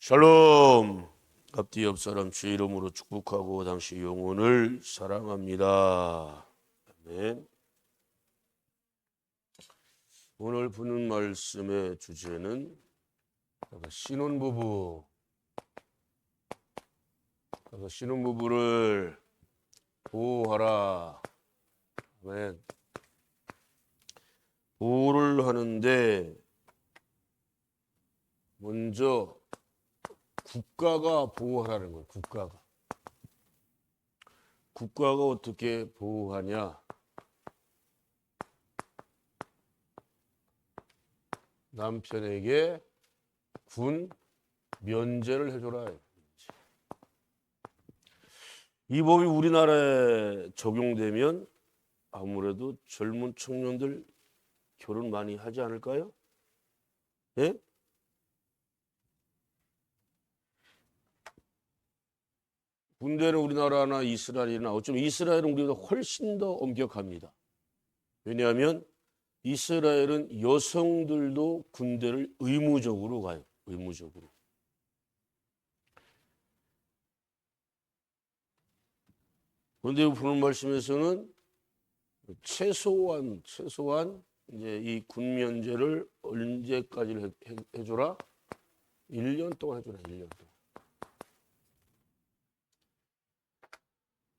샬롬. 앞뒤 옆 사람 주의 이름으로 축복하고 당시 영혼을 사랑합니다. 아멘. 오늘 보는 말씀의 주제는 신혼부부를 보호하라. 아멘. 보호를 하는데 먼저 국가가 보호하라는 거예요. 국가가 어떻게 보호하냐? 남편에게 군 면제를 해줘라. 이 법이 우리나라에 적용되면 아무래도 젊은 청년들 결혼 많이 하지 않을까요? 예? 군대는 우리나라나 이스라엘이나 어쩌면 이스라엘은 우리보다 훨씬 더 엄격합니다. 왜냐하면 이스라엘은 여성들도 군대를 의무적으로 가요. 의무적으로. 그런데 보는 말씀에서는 최소한 이제 이 군면제를 언제까지 해줘라? 1년 동안 해줘라. 1년 동안.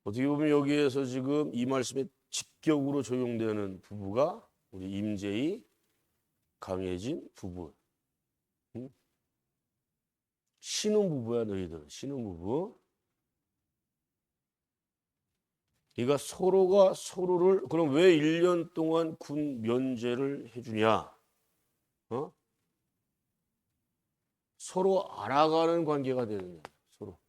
어떻게 보면 여기에서 지금 이 말씀에 직격으로 적용되는 부부가 우리 임재희, 강혜진 부부. 신혼부부야, 너희들은. 신혼부부. 그러니까 서로가 서로를, 그럼 왜 1년 동안 군 면제를 해주냐? 서로 알아가는 관계가 되는 거예요. 서로.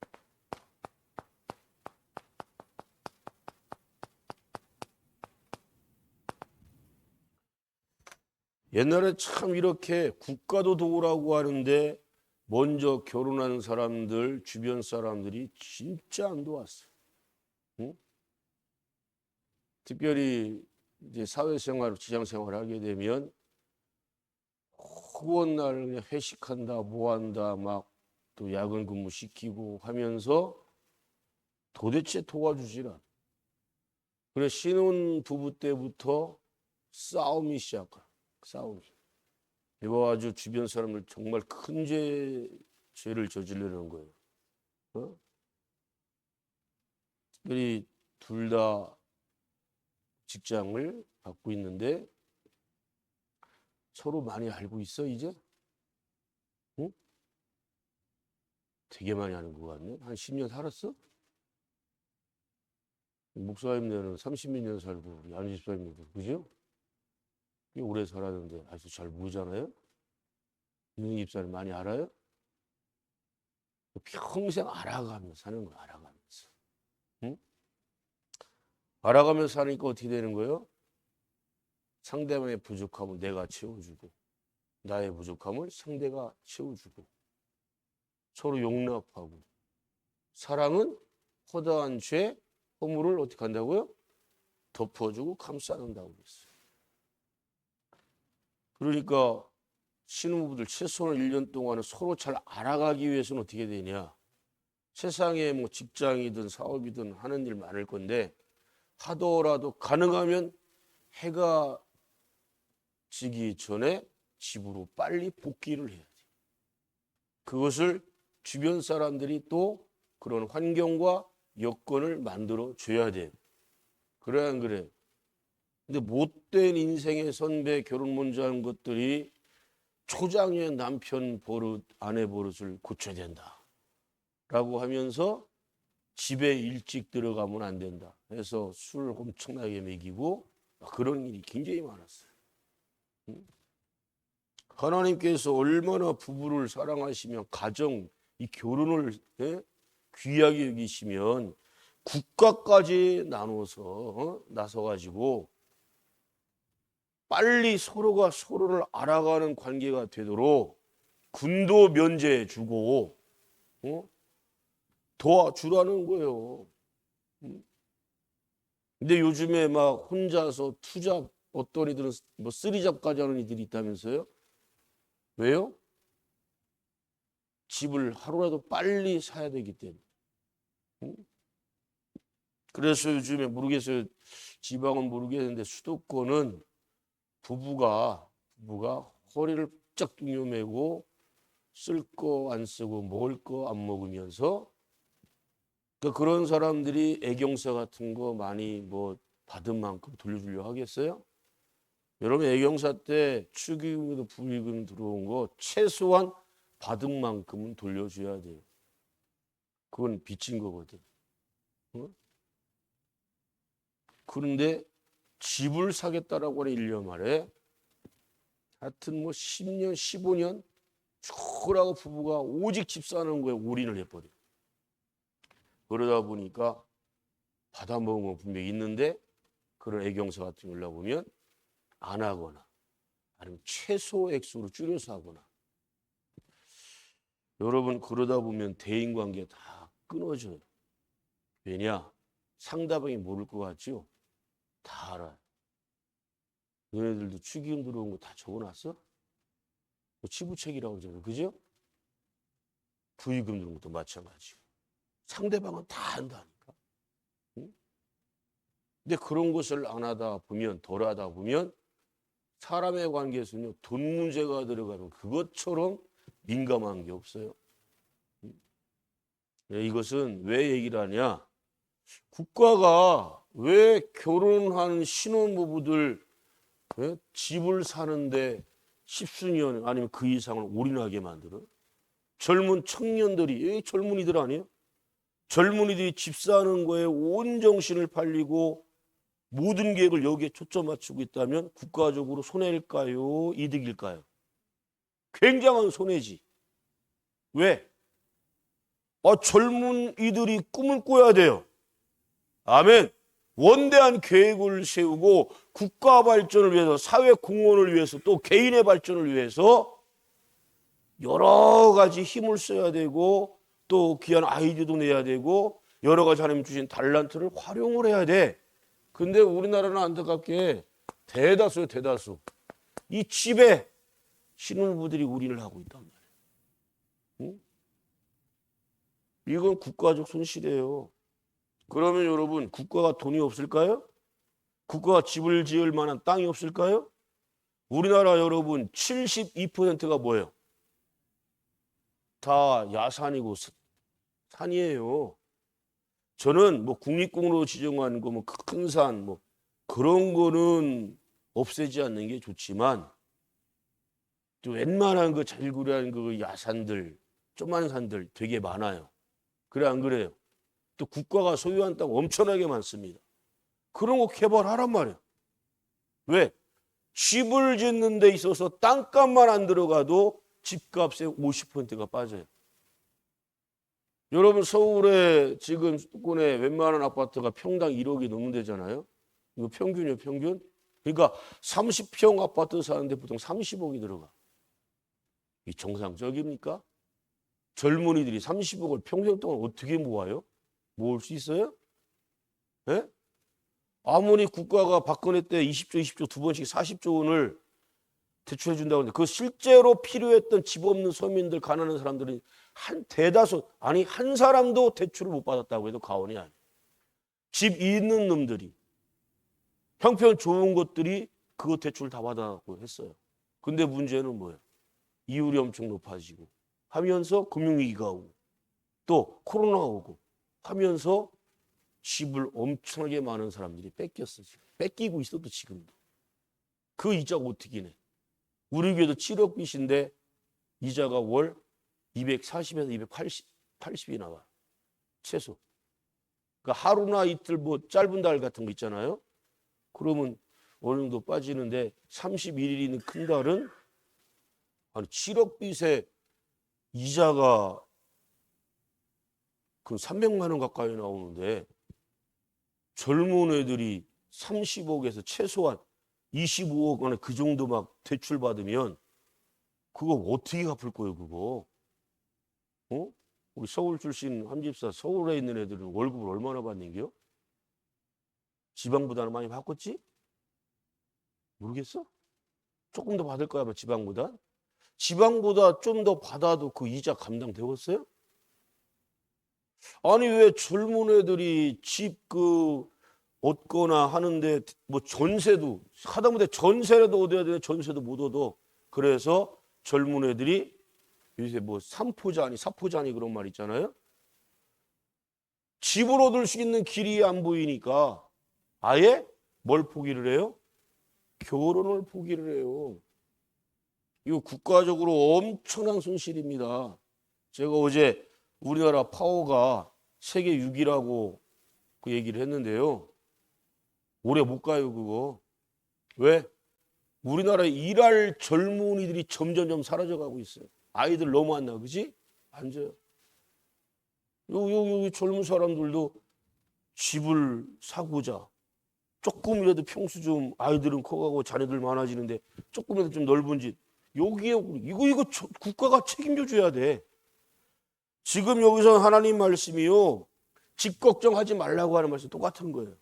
옛날에 참 이렇게 국가도 도우라고 하는데 먼저 결혼한 사람들, 주변 사람들이 진짜 안 도왔어요. 응? 특별히 이제 사회생활, 직장생활 하게 되면 허구한 날 그냥 회식한다, 뭐한다, 막 또 야근 근무 시키고 하면서 도대체 도와주질 않아. 그래 신혼 부부 때부터 싸움이 시작해. 싸움이. 이거 아주 주변 사람들 정말 큰 죄를 저지르는 거예요. 특별히 둘 다 직장을 갖고 있는데 서로 많이 알고 있어 이제? 응? 되게 많이 아는 것 같네. 한 10년 살았어? 목사님들은 30몇 년 살고 우리 안희 집사님도 그죠? 꽤 오래 살았는데 아직도 잘 모르잖아요? 윤희 집사님 많이 알아요? 평생 알아가면서 사는 거야. 알아가면서. 응? 알아가면서 사니까 어떻게 되는 거예요? 상대방의 부족함을 내가 채워주고 나의 부족함을 상대가 채워주고 서로 용납하고 사랑은 허다한 죄, 허물을 어떻게 한다고요? 덮어주고 감싸는다고 그랬어요. 그러니까 신혼부부들 최소한 1년 동안은 서로 잘 알아가기 위해서는 어떻게 되냐? 세상에 뭐 직장이든 사업이든 하는 일 많을 건데 하더라도 가능하면 해가 지기 전에 집으로 빨리 복귀를 해야 돼. 그것을 주변 사람들이 또 그런 환경과 여건을 만들어 줘야 돼. 그래 안 그래? 근데 못된 인생의 선배 결혼 먼저 하는 것들이 초장에 남편 버릇, 아내 버릇을 고쳐야 된다. 라고 하면서 집에 일찍 들어가면 안 된다. 해서 술을 엄청나게 먹이고 그런 일이 굉장히 많았어요. 하나님께서 얼마나 부부를 사랑하시며 가정, 이 결혼을 귀하게 여기시면 국가까지 나눠서 나서가지고 빨리 서로가 서로를 알아가는 관계가 되도록 군도 면제해 주고 도와주라는 거예요. 근데 요즘에 막 혼자서 투잡, 어떤 이들은 뭐 쓰리잡까지 하는 이들이 있다면서요? 왜요? 집을 하루라도 빨리 사야 되기 때문에. 그래서 요즘에 모르겠어요. 지방은 모르겠는데 수도권은 부부가 허리를 쫙 뚱겨매고 쓸 거 안 쓰고 먹을 거 안 먹으면서 그러니까 그런 사람들이 애경사 같은 거 많이 뭐 받은 만큼 돌려주려 하겠어요? 여러분 애경사 때 축의금이도 부의금 들어온 거 최소한 받은 만큼은 돌려줘야 돼요. 그건 빚진 거거든. 어? 그런데 집을 사겠다라고 하는 1년 말에 하여튼 뭐 10년, 15년 초라고 부부가 오직 집 사는 거에 올인을 해버려. 그러다 보니까 받아먹은 건 분명히 있는데 그런 애경사 같은 거 올라보면 안 하거나 아니면 최소 액수로 줄여서 하거나 여러분 그러다 보면 대인관계 다 끊어져요. 왜냐? 상대방이 모를 것 같죠? 다 알아요. 너네들도 축의금 들어온 거 다 적어놨어? 뭐 치부책이라고 그러잖아요. 그죠? 부의금 들어온 것도 마찬가지고. 상대방은 다 안다니까. 응? 근데 그런 것을 안 하다 보면 덜 하다 보면 사람의 관계에서는요. 돈 문제가 들어가면 그것처럼 민감한 게 없어요. 이것은 왜 얘기를 하냐? 국가가 왜 결혼한 신혼부부들 집을 사는데 십수년 아니면 그 이상을 올인하게 만들어? 젊은 청년들이, 젊은이들 아니에요? 젊은이들이 집 사는 거에 온 정신을 팔리고 모든 계획을 여기에 초점 맞추고 있다면 국가적으로 손해일까요? 이득일까요? 굉장한 손해지. 왜? 젊은이들이 꿈을 꿔야 돼요. 아멘. 원대한 계획을 세우고 국가 발전을 위해서 사회 공헌을 위해서 또 개인의 발전을 위해서 여러 가지 힘을 써야 되고 또 귀한 아이디어도 내야 되고 여러 가지 하나님 주신 달란트를 활용을 해야 돼. 근데 우리나라는 안타깝게 대다수예요. 대다수. 이 집에 신혼부부들이 올인을 하고 있단 말이에요. 응? 이건 국가적 손실이에요. 그러면 여러분 국가가 돈이 없을까요? 국가가 집을 지을 만한 땅이 없을까요? 우리나라 여러분 72%가 뭐예요? 다 야산이고 산이에요. 저는 뭐 국립공원으로 지정한 거 뭐 큰 산 뭐 그런 거는 없애지 않는 게 좋지만 또 웬만한 그 잘구리한 그 야산들 조그만 산들 되게 많아요. 그래 안 그래요? 또 국가가 소유한 땅 엄청나게 많습니다. 그런 거 개발하란 말이에요. 왜? 집을 짓는 데 있어서 땅값만 안 들어가도 집값의 50%가 빠져요. 여러분 서울에 지금 수도권에 웬만한 아파트가 평당 1억이 넘는 데잖아요. 이거 평균이에요, 평균. 그러니까 30평 아파트 사는데 보통 30억이 들어가. 이 정상적입니까? 젊은이들이 30억을 평생 동안 어떻게 모아요? 모을 수 있어요? 네? 아무리 국가가 박근혜 때 20조 두 번씩 40조 원을 대출해 준다고 하는데 그 실제로 필요했던 집 없는 서민들 가난한 사람들은 한 대다수 아니 한 사람도 대출을 못 받았다고 해도 과언이 아니에요. 집 있는 놈들이 형편 좋은 것들이 그거 대출 다 받아갖고 했어요. 근데 문제는 뭐예요? 이율이 엄청 높아지고 하면서 금융위기가 오고 또 코로나 오고 하면서 집을 엄청나게 많은 사람들이 뺏겼어. 지금. 뺏기고 있어도 지금도. 그 이자가 어떻게 내? 우리 교회도 7억 빚인데 이자가 월 240에서 280이 나와요. 최소. 그러니까 하루나 이틀 뭐 짧은 달 같은 거 있잖아요. 그러면 어느 정도 빠지는데 31일이 있는 큰 달은 아니 7억 빚에 이자가 그 300만 원 가까이 나오는데 젊은 애들이 30억에서 최소한 25억 원에 그 정도 막 대출 받으면 그거 어떻게 갚을 거예요, 그거? 우리 서울 출신 함집사 서울에 있는 애들은 월급을 얼마나 받는겨? 지방보다는 많이 받겠지? 모르겠어? 조금 더 받을 거야, 아마 지방보다. 지방보다 좀 더 받아도 그 이자 감당되겠어요? 아니 왜 젊은 애들이 집 얻거나 하는데 뭐 전세도 하다못해 전세라도 얻어야 되는데 전세도 못 얻어. 그래서 젊은 애들이 요새 뭐 삼포자니 사포자니 그런 말 있잖아요. 집을 얻을 수 있는 길이 안 보이니까 아예 뭘 포기를 해요? 결혼을 포기를 해요. 이거 국가적으로 엄청난 손실입니다. 제가 어제 우리나라 파워가 세계 6위라고 그 얘기를 했는데요. 오래 못 가요, 그거. 왜? 우리나라에 일할 젊은이들이 점점점 사라져가고 있어요. 아이들 너무 안 나, 그지? 안 줘요. 요 젊은 사람들도 집을 사고자 조금이라도 평수 좀 아이들은 커가고 자녀들 많아지는데 조금이라도 좀 넓은 집 여기에 이거 국가가 책임져 줘야 돼. 지금 여기서 하나님 말씀이요. 집 걱정하지 말라고 하는 말씀 똑같은 거예요.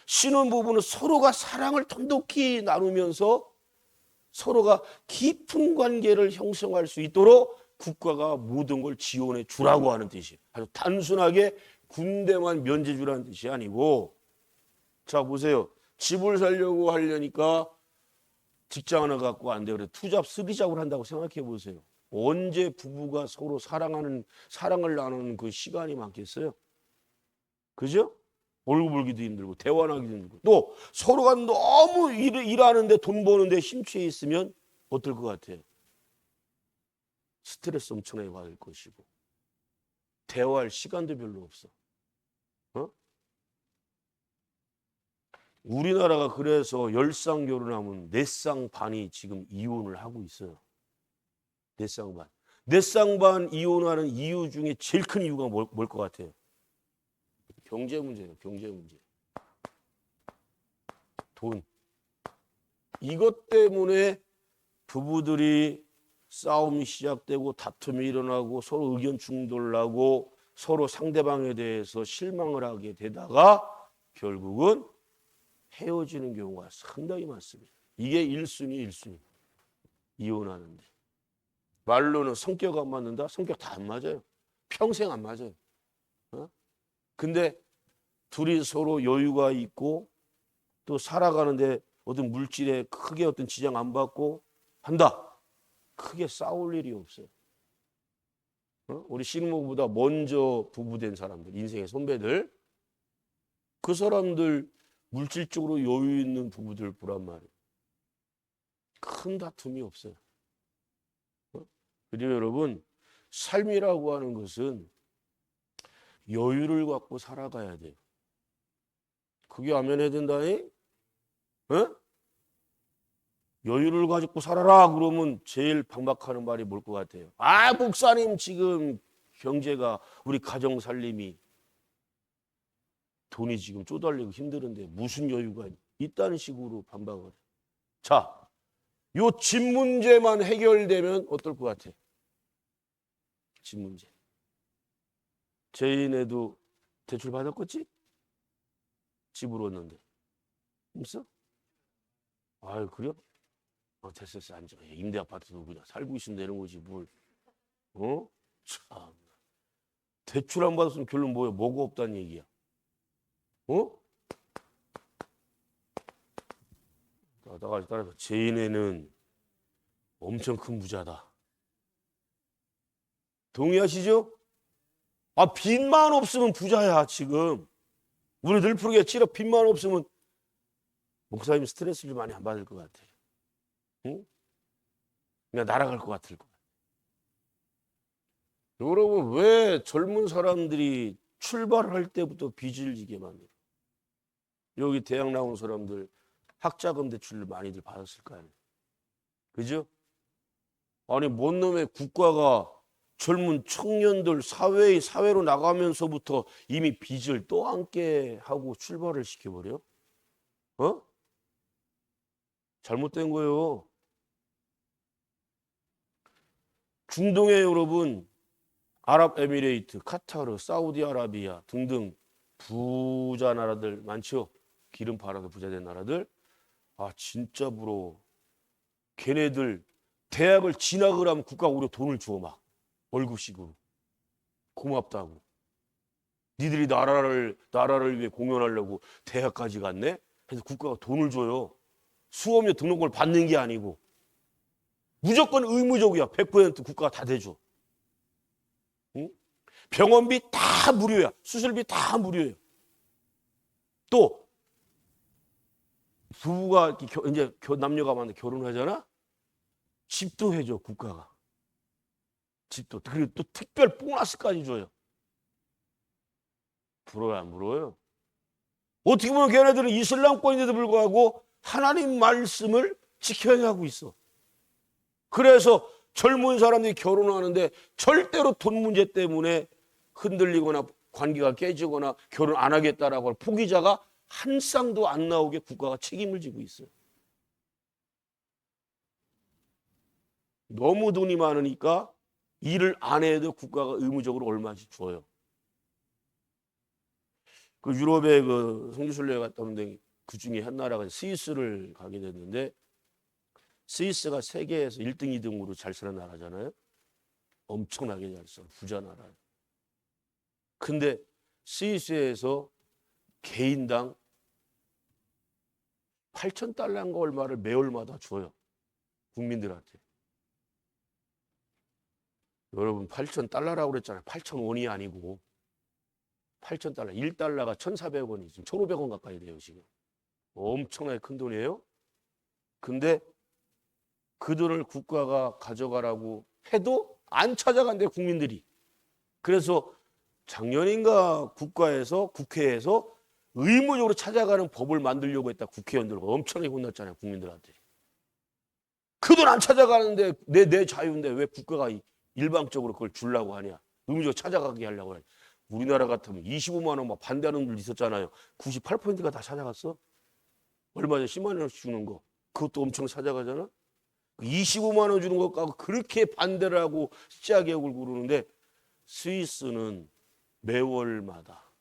신혼부부는 서로가 사랑을 돈독히 나누면서 서로가 깊은 관계를 형성할 수 있도록 국가가 모든 걸 지원해 주라고 하는 뜻이에요. 아주 단순하게 군대만 면제 주라는 뜻이 아니고 자 보세요. 집을 살려고 하려니까 직장 하나 갖고 안 돼요. 그래 투잡 쓰리잡을 한다고 생각해 보세요. 언제 부부가 서로 사랑을 나누는 그 시간이 많겠어요? 그죠? 얼굴 보기도 힘들고 대화하기도 힘들고 또 서로가 너무 일하는데 돈 버는데 심취해 있으면 어떨 것 같아요? 스트레스 엄청나게 받을 것이고 대화할 시간도 별로 없어. 어? 우리나라가 그래서 10쌍 결혼하면 4쌍 반이 지금 이혼을 하고 있어요. 4쌍 반. 4쌍 반 이혼하는 이유 중에 제일 큰 이유가 뭘 것 같아요? 경제 문제예요. 경제 문제. 돈. 이것 때문에 부부들이 싸움이 시작되고 다툼이 일어나고 서로 의견 충돌나고 서로 상대방에 대해서 실망을 하게 되다가 결국은 헤어지는 경우가 상당히 많습니다. 이게 1순위. 이혼하는데. 말로는 성격 안 맞는다? 성격 다 안 맞아요. 평생 안 맞아요. 근데 둘이 서로 여유가 있고 또 살아가는데 어떤 물질에 크게 어떤 지장 안 받고 한다. 크게 싸울 일이 없어요. 우리 신부보다 먼저 부부된 사람들, 인생의 선배들, 그 사람들 물질적으로 여유 있는 부부들 보란 말이에요. 큰 다툼이 없어요. 그리고 여러분, 삶이라고 하는 것은 여유를 갖고 살아가야 돼요. 그게 안 해야 된다니? 여유를 가지고 살아라 그러면 제일 방박하는 말이 뭘 것 같아요? 아 목사님 지금 경제가 우리 가정 살림이 돈이 지금 쪼달리고 힘드는데 무슨 여유가 있다는 식으로 반박을 해요. 자, 요 집 문제만 해결되면 어떨 것 같아? 집 문제. 제인애도 대출 받았겠지? 집을 얻는데. 없어? 아유 그래요? 됐어 앉아. 임대 아파트도 그냥 살고 있으면 되는 거지 뭘. 참. 대출 안 받았으면 결론 뭐야? 뭐가 없다는 얘기야. 따라서 제인애는 엄청 큰 부자다. 동의하시죠? 빚만 없으면 부자야 지금. 우리 늘 부르겠지. 빚만 없으면 목사님 스트레스를 많이 안 받을 것 같아. 응? 그냥 날아갈 것 같을 것 같아. 여러분 왜 젊은 사람들이 출발할 때부터 빚을 지게 만들어? 여기 대학 나온 사람들 학자금 대출을 많이들 받았을까요? 그죠? 아니 뭔 놈의 국가가 젊은 청년들 사회로 나가면서부터 이미 빚을 또 안게 하고 출발을 시켜버려? 잘못된 거예요. 중동에 여러분 아랍에미레이트, 카타르, 사우디아라비아 등등 부자 나라들 많죠. 기름 팔아서 부자 된 나라들. 진짜 부러워. 걔네들 대학을 진학을 하면 국가가 오히려 돈을 줘, 막 월급식으로. 고맙다고. 니들이 나라를 위해 공연하려고 대학까지 갔네? 그래서 국가가 돈을 줘요. 수업료 등록금을 받는 게 아니고. 무조건 의무적이야. 100% 국가가 다 대줘. 응? 병원비 다 무료야. 수술비 다 무료예요. 또 부부가 이제 남녀가 만나 결혼하잖아. 집도 해줘, 국가가. 집도. 그리고 또 특별 보너스까지 줘요. 부러워요, 안 부러워요? 어떻게 보면 걔네들은 이슬람권인데도 불구하고 하나님 말씀을 지켜야 하고 있어. 그래서 젊은 사람들이 결혼하는데 절대로 돈 문제 때문에 흔들리거나 관계가 깨지거나 결혼 안 하겠다라고 할 포기자가 한 쌍도 안 나오게 국가가 책임을 지고 있어요. 너무 돈이 많으니까 일을 안 해도 국가가 의무적으로 얼마씩 줘요. 그 유럽의 그 성지순례 갔다 오는데 그 중에 한 나라가 스위스를 가게 됐는데 스위스가 세계에서 1등, 2등으로 잘 사는 나라잖아요. 엄청나게 잘 써. 부자 나라예요. 근데 스위스에서 개인당 8,000달러인가 얼마를 매월마다 줘요. 국민들한테. 여러분 8,000달러라고 그랬잖아요. 8,000원이 아니고 8,000달러. 1달러가 1,400원이 지금 1,500원 가까이 돼요, 지금. 엄청나게 큰 돈이에요. 근데 그 돈을 국가가 가져가라고 해도 안 찾아간대, 국민들이. 그래서 작년인가 국회에서 의무적으로 찾아가는 법을 만들려고 했다. 국회의원들 엄청나게 혼났잖아요, 국민들한테. 그 돈 안 찾아가는데 내 자유인데 왜 국가가 일방적으로 그걸 주려고 하냐. 의무적으로 찾아가게 하려고 하냐. 우리나라 같으면 25만 원 막 반대하는 분들 있었잖아요. 98%가 다 찾아갔어. 얼마 전에 10만 원씩 주는 거. 그것도 엄청 찾아가잖아. 25만 원 주는 것 갖고 그렇게 반대를 하고 찌하게 울고 그러는데 스위스는 매월마다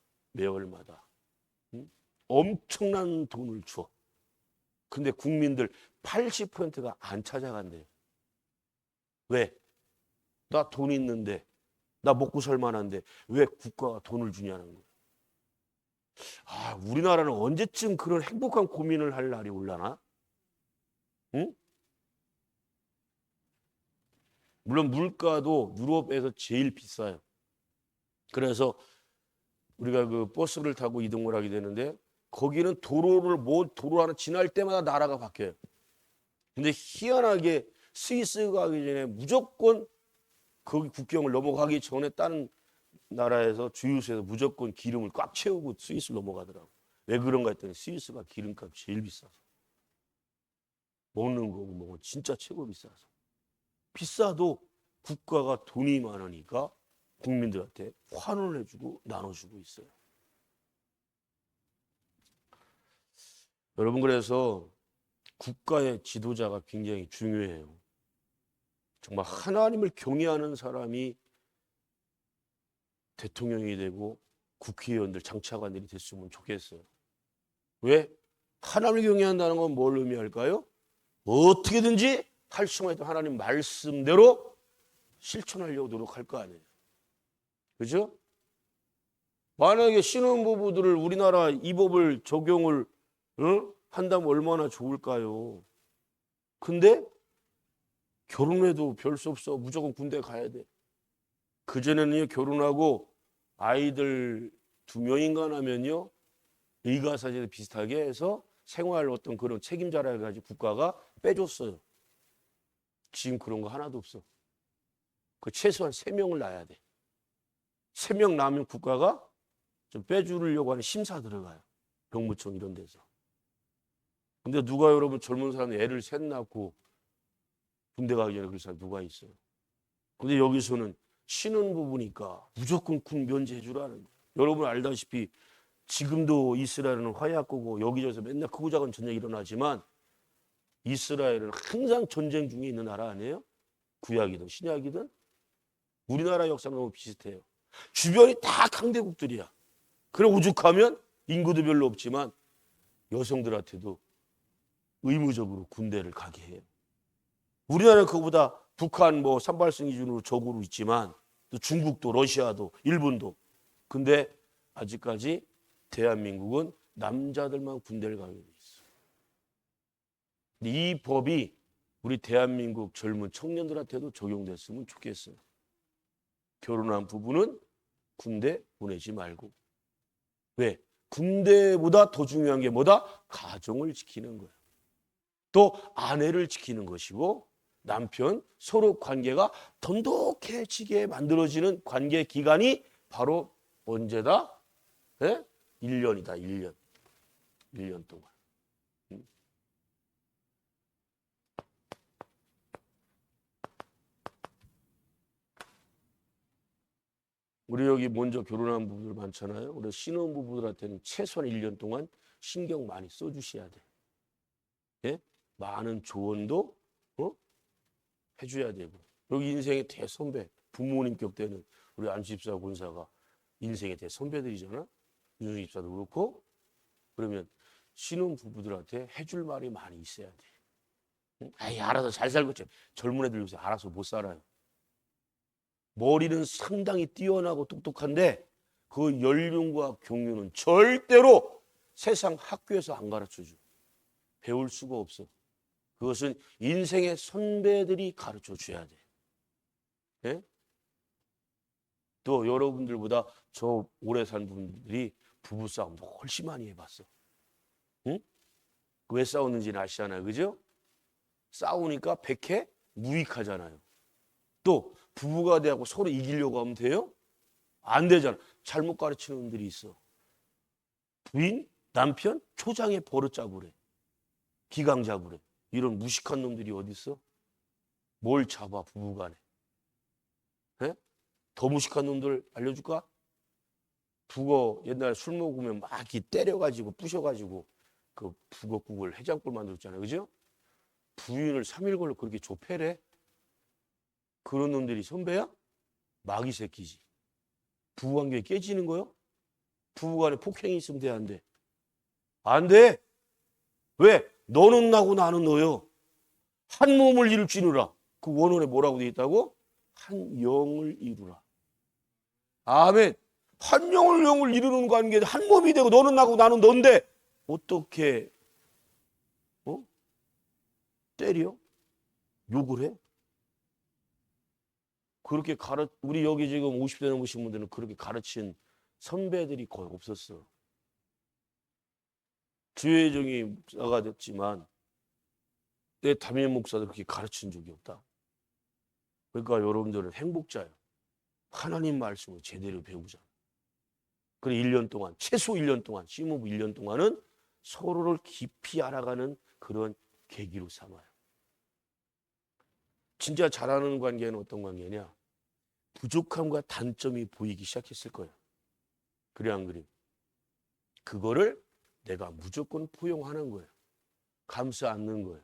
엄청난 돈을 줘. 근데 국민들 80%가 안 찾아간대요. 왜? 나 돈 있는데, 나 먹고 살 만한데 왜 국가가 돈을 주냐는 거예요. 아, 우리나라는 언제쯤 그런 행복한 고민을 할 날이 올라나? 응? 물론 물가도 유럽에서 제일 비싸요. 그래서 우리가 그 버스를 타고 이동을 하게 되는데 거기는 도로 하나 지날 때마다 나라가 바뀌어요. 근데 희한하게 스위스 가기 전에 무조건 거기 국경을 넘어가기 전에 다른 나라에서 주유소에서 무조건 기름을 꽉 채우고 스위스를 넘어가더라고. 왜 그런가 했더니 스위스가 기름값이 제일 비싸서. 먹는 거 뭐 진짜 최고 비싸서. 비싸도 국가가 돈이 많으니까 국민들한테 환원을 해주고 나눠주고 있어요. 여러분, 그래서 국가의 지도자가 굉장히 중요해요. 정말 하나님을 경외하는 사람이 대통령이 되고 국회의원들, 장차관들이 됐으면 좋겠어요. 왜? 하나님을 경외한다는 건 뭘 의미할까요? 어떻게든지 할 수만 있다면 하나님 말씀대로 실천하려고 노력할 거 아니에요. 그죠? 만약에 신혼부부들을 우리나라 이 법을 적용을 한다면 얼마나 좋을까요? 근데 결혼해도 별 수 없어. 무조건 군대 가야 돼. 그전에는 결혼하고 아이들 2명인가 나면요. 의가사제도 비슷하게 해서 생활 어떤 그런 책임자라 해가지고 국가가 빼줬어요. 지금 그런 거 하나도 없어. 그 최소한 3명을 낳아야 돼. 3명 낳으면 국가가 좀 빼주려고 하는 심사 들어가요. 병무청 이런 데서. 근데 누가 여러분 젊은 사람이 애를 셋 낳고 군대 가기 전에 그런 사람 누가 있어요? 근데 여기서는 신혼부부니까 무조건 군 면제해 주라는 거예요. 여러분 알다시피 지금도 이스라엘은 화약고고 여기저기서 맨날 크고 작은 전쟁이 일어나지만 이스라엘은 항상 전쟁 중에 있는 나라 아니에요? 구약이든 신약이든. 우리나라 역사는 너무 비슷해요. 주변이 다 강대국들이야. 그래 오죽하면 인구도 별로 없지만 여성들한테도 의무적으로 군대를 가게 해요. 우리나라는 그거보다 북한 뭐 산발성 기준으로 적으로 있지만 또 중국도 러시아도 일본도. 근데 아직까지 대한민국은 남자들만 군대를 가게 돼 있어. 이 법이 우리 대한민국 젊은 청년들한테도 적용됐으면 좋겠어요. 결혼한 부부는 군대 보내지 말고. 왜? 군대보다 더 중요한 게 뭐다? 가정을 지키는 거예요. 또 아내를 지키는 것이고 남편 서로 관계가 돈독해지게 만들어지는 관계 기간이 바로 언제다? 네? 1년이다. 1년. 1년 동안. 우리 여기 먼저 결혼한 부부들 많잖아요. 우리 신혼부부들한테는 최소한 1년 동안 신경 많이 써주셔야 돼. 예? 많은 조언도 해줘야 되고. 여기 인생의 대선배, 부모님 격대는 우리 안집사 권사가 인생의 대선배들이잖아. 윤승 집사도 그렇고. 그러면 신혼부부들한테 해줄 말이 많이 있어야 돼. 응? 아이, 알아서 잘 살겠지. 젊은 애들 요새 알아서 못 살아요. 머리는 상당히 뛰어나고 똑똑한데 그 연륜과 경륜은 절대로 세상 학교에서 안 가르쳐줘. 배울 수가 없어. 그것은 인생의 선배들이 가르쳐 줘야 돼. 네? 또 여러분들보다 저 오래 산 분들이 부부싸움도 훨씬 많이 해봤어. 응? 왜 싸우는지는 아시잖아요. 그죠? 싸우니까 백해 무익하잖아요. 또 부부가 돼갖고 서로 이기려고 하면 돼요? 안 되잖아. 잘못 가르치는 분들이 있어. 부인, 남편, 초장에 버릇 잡으래. 기강 잡으래. 이런 무식한 놈들이 어디 있어? 뭘 잡아 부부간에. 에? 더 무식한 놈들 알려줄까? 북어 옛날에 술 먹으면 막 이렇게 때려가지고 부셔가지고 그 북어국을 해장국 만들었잖아요. 그죠? 부인을 3일 걸로 그렇게 조패래. 그런 놈들이 선배야? 마귀 새끼지. 부부관계 깨지는 거요? 부부간에 폭행이 있으면 돼, 안 돼? 안 돼. 왜? 너는 나고 나는 너요. 한 몸을 이룰 지느라. 그 원어에 뭐라고 돼 있다고? 한 영을 이루라. 아멘. 한 영을 이루는 관계, 한 몸이 되고 너는 나고 나는 넌데 어떻게 때려? 욕을 해? 그렇게 우리 여기 지금 50대 넘으신 분들은 그렇게 가르친 선배들이 거의 없었어. 주혜정이 목사가 됐지만 내 담임 목사도 그렇게 가르친 적이 없다. 그러니까 여러분들은 행복자예요. 하나님 말씀을 제대로 배우자. 그래 1년 동안, 최소 1년 동안, 신혼부 1년 동안은 서로를 깊이 알아가는 그런 계기로 삼아요. 진짜 잘하는 관계는 어떤 관계냐? 부족함과 단점이 보이기 시작했을 거예요. 그래 안 그래? 그거를 내가 무조건 포용하는 거예요. 감싸 안는 거예요.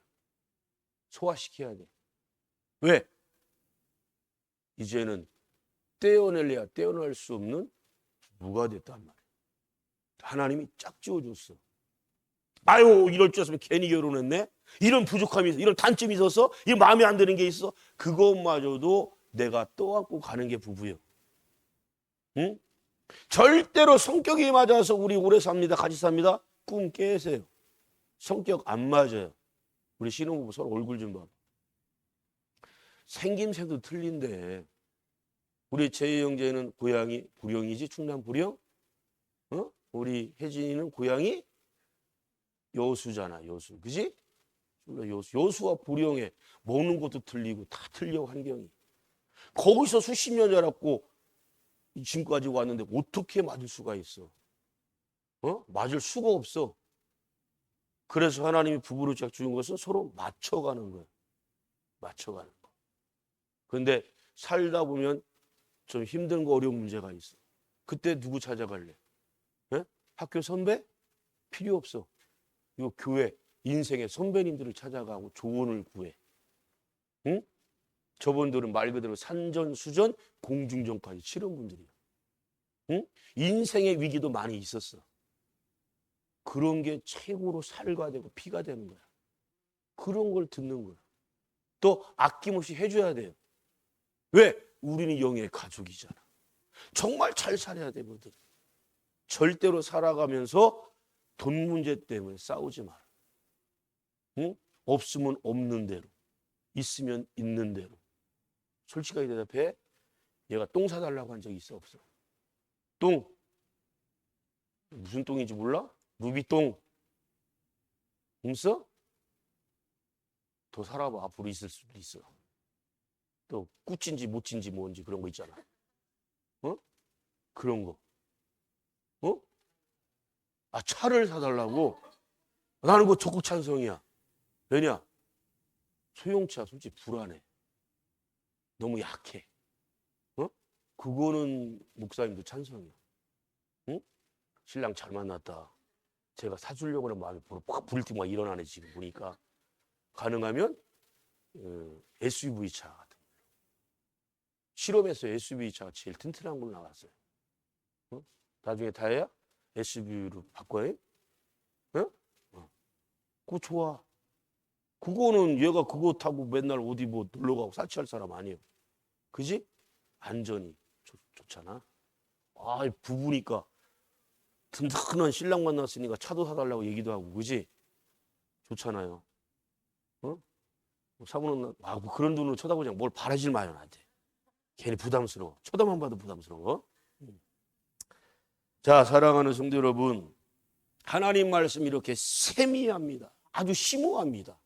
소화시켜야 돼. 왜? 이제는 떼어낼래야 떼어낼 수 없는 부부가 됐단 말이에요. 하나님이 짝 지어줬어. 아유, 이럴 줄 알았으면 괜히 결혼했네. 이런 부족함이 있어. 이런 단점이 있어서 이 마음에 안 드는 게 있어. 그것마저도 내가 떠안고 가는 게 부부예요. 응? 절대로 성격이 맞아서 우리 오래 삽니다. 같이 삽니다. 꿈 깨세요. 성격 안 맞아요. 우리 신혼부부 서로 얼굴 좀 봐. 생김새도 틀린데 우리 제이 형제는 고향이 부령이지, 충남 부령. 우리 혜진이는 고향이 여수잖아. 여수. 그지? 여수와 부령에 먹는 것도 틀리고 다 틀려 환경이. 거기서 수십 년 자랐고 지금까지 왔는데 어떻게 맞을 수가 있어? 맞을 수가 없어. 그래서 하나님이 부부를 짝 주는 것은 서로 맞춰가는 거예요. 맞춰가는 거. 그런데 살다 보면 좀 힘든 거 어려운 문제가 있어. 그때 누구 찾아갈래? 학교 선배? 필요 없어. 이 교회 인생의 선배님들을 찾아가고 조언을 구해. 응? 저분들은 말 그대로 산전수전 공중전까지 치른 분들이야. 응? 인생의 위기도 많이 있었어. 그런 게 최고로 살과 되고 피가 되는 거야. 그런 걸 듣는 거야. 또 아낌없이 해줘야 돼요. 왜? 우리는 영의 가족이잖아. 정말 잘 살아야 되거든. 절대로 살아가면서 돈 문제 때문에 싸우지 마라. 응? 없으면 없는 대로, 있으면 있는 대로. 솔직하게 대답해. 얘가 똥 사달라고 한 적이 있어, 없어? 똥. 무슨 똥인지 몰라? 루비똥. 없어? 더 살아봐. 앞으로 있을 수도 있어. 또 꾸찐지 못찐지 뭔지 그런 거 있잖아. 어? 그런 거. 어? 아, 차를 사달라고? 나는 그거 적극 찬성이야. 왜냐? 소형차 솔직히 불안해. 너무 약해. 어? 그거는 목사님도 찬성이야. 응? 신랑 잘 만났다. 제가 사주려고 하는 마음이 팍 불티 막 일어나네 지금 보니까. 가능하면 SUV 차 같은 거. 실험에서 SUV 차가 제일 튼튼한 걸로 나왔어요. 어? 나중에 다해야 SUV로 바꿔요? 어? 그거 좋아. 그거는 얘가 그거 타고 맨날 어디 뭐 놀러 가고 사치할 사람 아니에요. 그지? 안전이 좋잖아. 아, 부부니까 든든한 신랑 만났으니까 차도 사달라고 얘기도 하고, 그지? 좋잖아요. 어? 사모는 뭐 그런 돈으로 쳐다보지 뭘 바라질 마요 나한테. 괜히 부담스러워. 쳐다만 봐도 부담스러워. 자, 사랑하는 성도 여러분, 하나님 말씀 이렇게 세미합니다. 아주 심오합니다.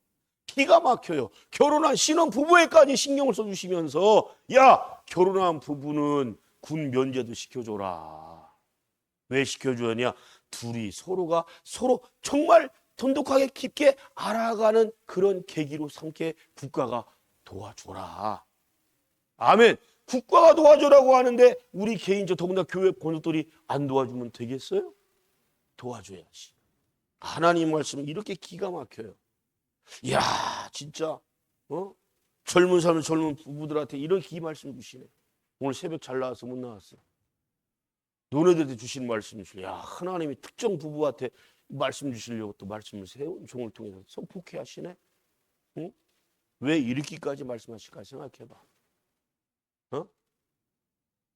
기가 막혀요. 결혼한 신혼 부부에까지 신경을 써주시면서 야, 결혼한 부부는 군 면제도 시켜줘라. 왜 시켜주느냐? 둘이 서로가 서로 정말 돈독하게 깊게 알아가는 그런 계기로 삼게 국가가 도와줘라. 아멘. 국가가 도와주라고 하는데 우리 개인적 더군다나 교회 권속들이 안 도와주면 되겠어요? 도와줘야지. 하나님 말씀은 이렇게 기가 막혀요. 이야, 진짜 젊은 사람 젊은 부부들한테 이런 기 말씀 주시네. 오늘 새벽 잘 나와서 못 나왔어. 너네들한테 주신 말씀 주시네. 야, 하나님이 특정 부부한테 말씀 주시려고 또 말씀을 세운 종을 통해서 선포케 하시네. 응? 왜 이렇게까지 말씀하실까 생각해봐.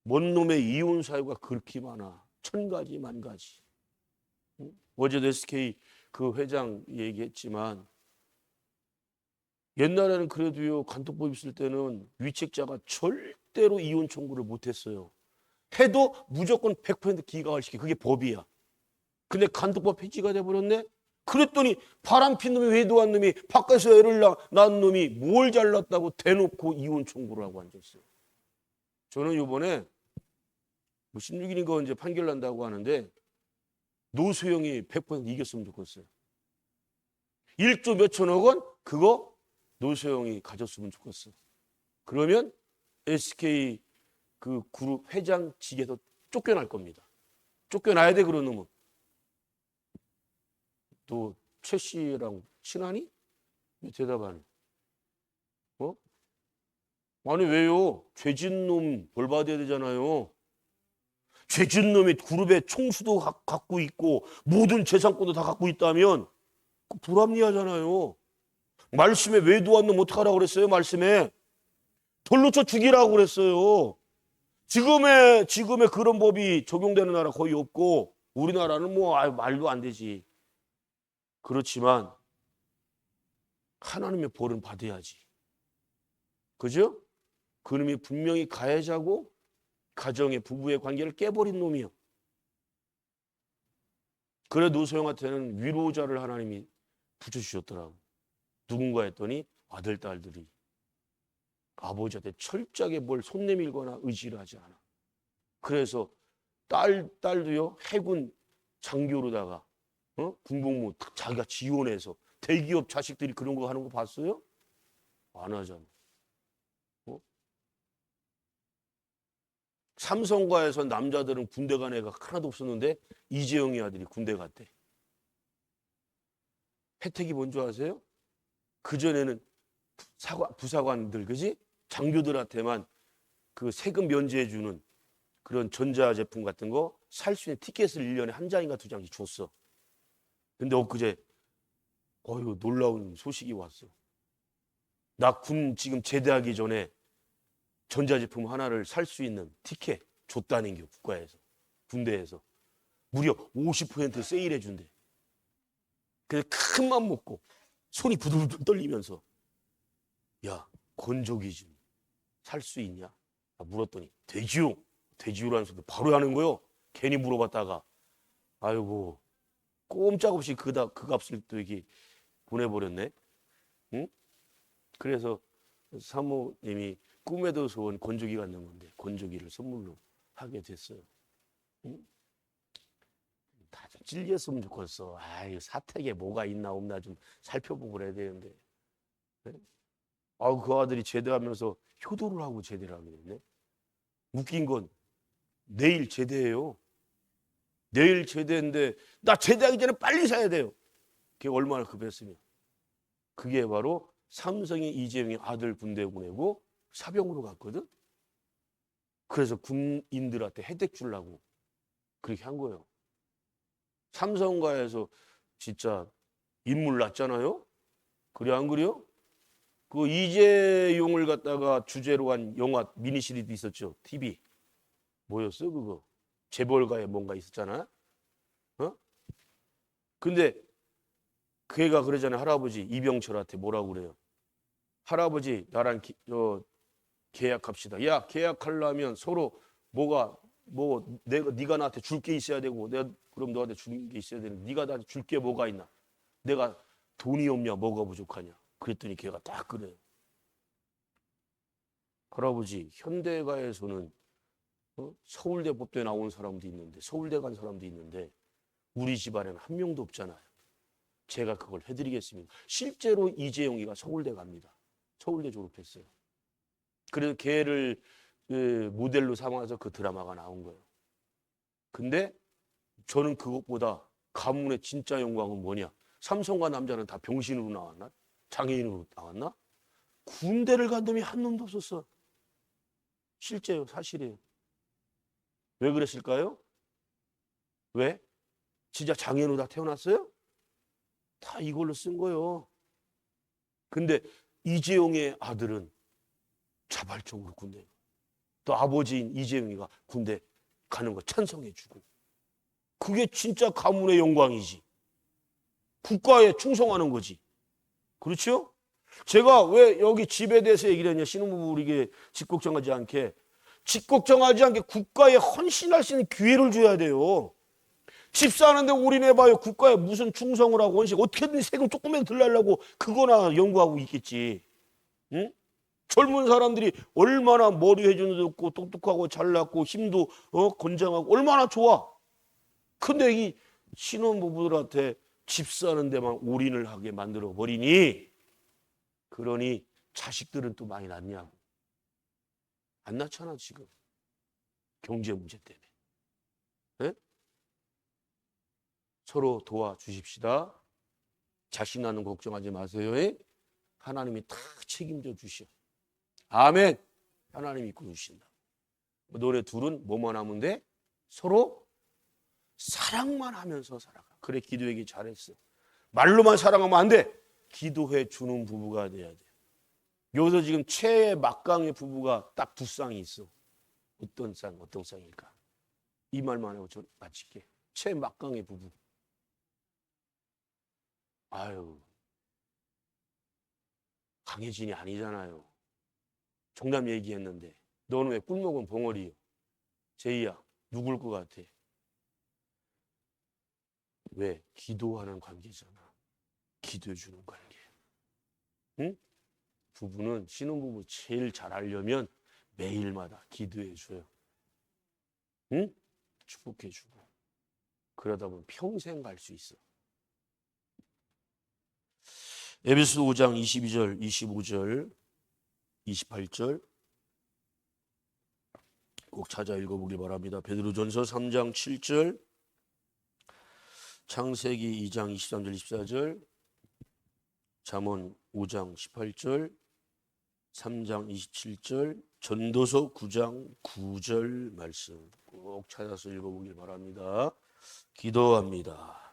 뭔 놈의 이혼 사유가 그렇게 많아. 1000가지 만가지. 응? 어제도 SK 그 회장 얘기했지만 옛날에는 그래도요, 간통법 있을 때는 위책자가 절대로 이혼 청구를 못했어요. 해도 무조건 100% 기각을 시켜. 그게 법이야. 근데 간통법 폐지가 돼버렸네? 그랬더니 바람핀 놈이 외도한 놈이 바깥에서 애를 낳은 놈이 뭘 잘났다고 대놓고 이혼 청구를 하고 앉아있어요. 저는 이번에 뭐 16일인가 이제 판결 난다고 하는데 노소영이 100% 이겼으면 좋겠어요. 1조 몇천억 원 그거 노소영이 가졌으면 좋겠어. 그러면 SK 그 그룹 회장직에서 쫓겨날 겁니다. 쫓겨나야 돼. 그런 놈은. 또 최 씨랑 친하니? 왜 대답 안 해? 아니 왜요? 죄진 놈 벌 받아야 되잖아요. 죄진 놈이 그룹의 총수도 갖고 있고 모든 재산권도 다 갖고 있다면 불합리하잖아요. 말씀에 외도한 놈 어떡하라고 그랬어요? 말씀에 돌로 쳐 죽이라고 그랬어요. 지금의 그런 법이 적용되는 나라 거의 없고 우리나라는 뭐 말도 안 되지. 그렇지만 하나님의 벌은 받아야지. 그죠? 그놈이 분명히 가해자고 가정의 부부의 관계를 깨버린 놈이요. 그래 노소영한테는 위로자를 하나님이 붙여주셨더라고. 누군가 했더니 아들, 딸들이 아버지한테 철저하게 뭘 손 내밀거나 의지를 하지 않아. 그래서 딸도요 해군 장교로다가 군복무 자기가 지원해서 대기업 자식들이 그런 거 하는 거 봤어요? 안 하잖아. 삼성가에서 남자들은 군대 간 애가 하나도 없었는데 이재용이 아들이 군대 갔대. 혜택이 뭔지 아세요? 그전에는 부사관들, 그지? 장교들한테만 그 세금 면제해주는 그런 전자제품 같은 거 살 수 있는 티켓을 1년에 한 장인가 2장씩 줬어. 근데 엊그제 놀라운 소식이 왔어. 나 군 지금 제대하기 전에 전자제품 하나를 살 수 있는 티켓 줬다는 게 국가에서, 군대에서 무려 50% 세일해 준대. 그래서 큰 맘 먹고 손이 부들부들 떨리면서 야, 건조기 좀 살 수 있냐? 물었더니 되지요. 돼지요라는 소리 바로 하는 거요. 괜히 물어봤다가 아이고 꼼짝없이 그 값을 또 이렇게 보내버렸네. 응? 그래서 사모님이 꿈에도 소원 건조기가 있는 건데 건조기를 선물로 하게 됐어요. 응? 다 좀 찔렸으면 좋겠어. 아유 사택에 뭐가 있나 없나 좀 살펴보고 그래야 되는데. 네? 아우 그 아들이 제대하면서 효도를 하고 제대를 하게 됐네. 웃긴 건 내일 제대해요. 내일 제대인데 나 제대하기 전에 빨리 사야 돼요. 그게 얼마나 급했으면. 그게 바로 삼성이 이재용이 아들 군대 보내고 사병으로 갔거든. 그래서 군인들한테 혜택 주려고 그렇게 한 거예요. 삼성가에서 진짜 인물 났잖아요. 그래 안 그래요? 그 이재용을 갖다가 주제로 한 영화 미니시리즈 있었죠. TV. 뭐였어 그거? 재벌가에 뭔가 있었잖아. 어? 근데 걔가 그러잖아요. 할아버지 이병철한테 뭐라고 그래요? 할아버지 나랑 계약합시다. 야 계약하려면 서로 네가 나한테 줄 게 있어야 되고 내가 그럼 너한테 주는 게 있어야 되는데 네가 나한테 줄 게 뭐가 있나? 내가 돈이 없냐 뭐가 부족하냐? 그랬더니 걔가 딱 그래요. 할아버지 현대가에서는 서울대 법대 나온 사람도 있는데 서울대 간 사람도 있는데 우리 집안에는 한 명도 없잖아요. 제가 그걸 해드리겠습니다. 실제로 이재용이가 서울대 갑니다. 서울대 졸업했어요. 그래서 걔를 그 모델로 삼아서 그 드라마가 나온 거예요. 근데 저는 그것보다 가문의 진짜 영광은 뭐냐? 삼성과 남자는 다 병신으로 나왔나? 장애인으로 나왔나? 군대를 간 놈이 한 놈도 없었어. 실제요, 사실이에요. 왜 그랬을까요? 왜? 진짜 장애인으로 다 태어났어요? 다 이걸로 쓴 거예요. 근데 이재용의 아들은 자발적으로 군대, 또 아버지인 이재용이가 군대 가는 거 찬성해주고, 그게 진짜 가문의 영광이지. 국가에 충성하는 거지. 그렇죠? 제가 왜 여기 집에 대해서 얘기를 했냐? 신혼부부 우리에게 집 걱정하지 않게, 집 걱정하지 않게 국가에 헌신할 수 있는 기회를 줘야 돼요. 집 사는데 올인해봐요. 국가에 무슨 충성을 하고 헌신, 어떻게든 세금 조금만 덜 내려고 그거나 연구하고 있겠지. 응? 젊은 사람들이 얼마나 머리 회전도 좋고 똑똑하고 잘났고 힘도 건장하고 얼마나 좋아. 근데 이 신혼부부들한테 집 사는 데만 올인을 하게 만들어 버리니, 그러니 자식들은 또 많이 낳냐고. 안 낳잖아 지금. 경제 문제 때문에. 네? 서로 도와주십시다. 자식 낳는 거 걱정하지 마세요. 하나님이 다 책임져 주셔. 아멘. 하나님이 이끌어 주신다. 너네 둘은 뭐만 하면 돼? 서로 사랑만 하면서 살아가. 그래 기도하기 잘했어. 말로만 사랑하면 안 돼. 기도해 주는 부부가 돼야 돼. 여기서 지금 최애 막강의 부부가 딱 두 쌍이 있어. 어떤 쌍일까? 이 말만 하고 저 마칠게. 최애 막강의 부부. 아유, 강혜진이 아니잖아요. 정남 얘기했는데 너는 왜 꿀먹은 벙어리요? 제이야, 누굴 것 같아? 왜? 기도하는 관계잖아. 기도해 주는 관계. 응? 부부는 신혼부부 제일 잘 알려면 매일마다 기도해 줘요. 응? 축복해 주고. 그러다 보면 평생 갈 수 있어. 에베소 5장 22절, 25절, 28절 꼭 찾아 읽어보길 바랍니다. 베드로전서 3장 7절, 창세기 2장 23절, 24절, 잠언 5장 18절, 3장 27절, 전도서 9장 9절 말씀 꼭 찾아서 읽어보길 바랍니다. 기도합니다.